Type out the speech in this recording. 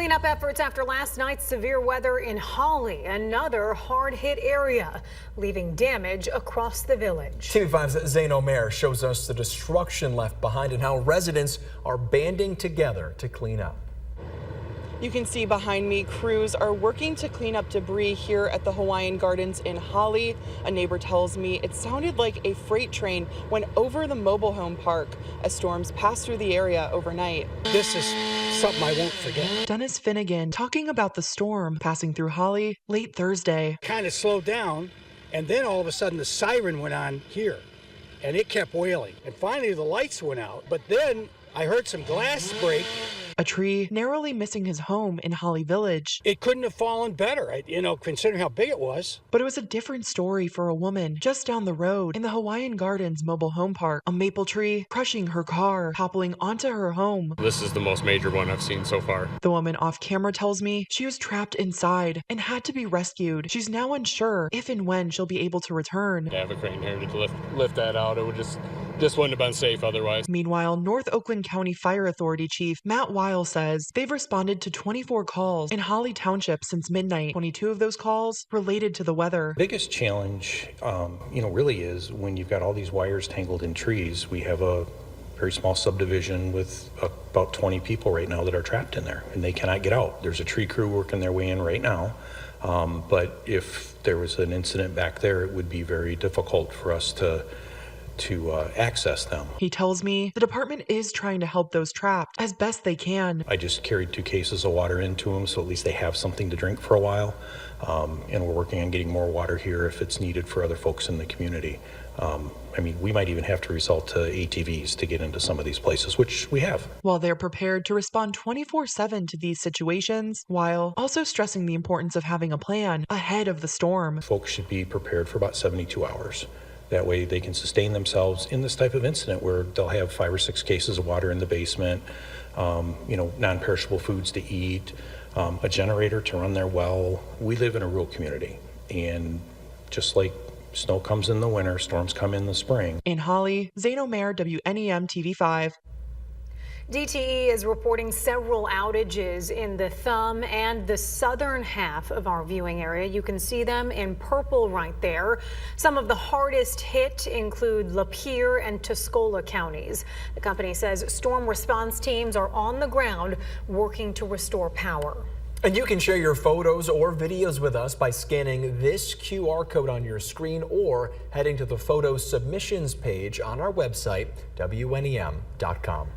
Cleanup efforts after last night's severe weather in Holly, another hard-hit area, leaving damage across the village. TV5's Zain Omer shows us the destruction left behind and how residents are banding together to clean up. You can see behind me, crews are working to clean up debris here at the Hawaiian Gardens in Holly. A neighbor tells me it sounded like a freight train went over the mobile home park as storms passed through the area overnight. This is something I won't forget. Dennis Finnegan talking about the storm passing through Holly late Thursday. Kind of slowed down, and then all of a sudden the siren went on here, and it kept wailing. And finally the lights went out, but then I heard some glass break. A tree narrowly missing his home in Holly Village. It couldn't have fallen better, considering how big it was. But it was a different story for a woman just down the road in the Hawaiian Gardens mobile home park. A maple tree crushing her car, toppling onto her home. This is the most major one I've seen so far. The woman off camera tells me she was trapped inside and had to be rescued. She's now unsure if and when she'll be able to return. To have a crane here to lift that out, it would just wouldn't have been safe otherwise. Meanwhile, North Oakland County Fire Authority Chief Matt Weil says they've responded to 24 calls in Holly Township since midnight. 22 of those calls related to the weather. Biggest challenge, really is when you've got all these wires tangled in trees. We have a very small subdivision with about 20 people right now that are trapped in there, and they cannot get out. There's a tree crew working their way in right now, but if there was an incident back there, it would be very difficult for us to access them. He tells me the department is trying to help those trapped as best they can. I just carried 2 cases of water into them, so at least they have something to drink for a while. And we're working on getting more water here if it's needed for other folks in the community. We might even have to resort to ATVs to get into some of these places, which we have. While they're prepared to respond 24/7 to these situations, while also stressing the importance of having a plan ahead of the storm. Folks should be prepared for about 72 hours. That way they can sustain themselves in this type of incident where they'll have 5 or 6 cases of water in the basement, non-perishable foods to eat, a generator to run their well. We live in a rural community, and just like snow comes in the winter, storms come in the spring. In Holly, Zain Omer, WNEM TV5. DTE is reporting several outages in the Thumb and the southern half of our viewing area. You can see them in purple right there. Some of the hardest hit include Lapeer and Tuscola counties. The company says storm response teams are on the ground working to restore power. And you can share your photos or videos with us by scanning this QR code on your screen or heading to the photo submissions page on our website, WNEM.com.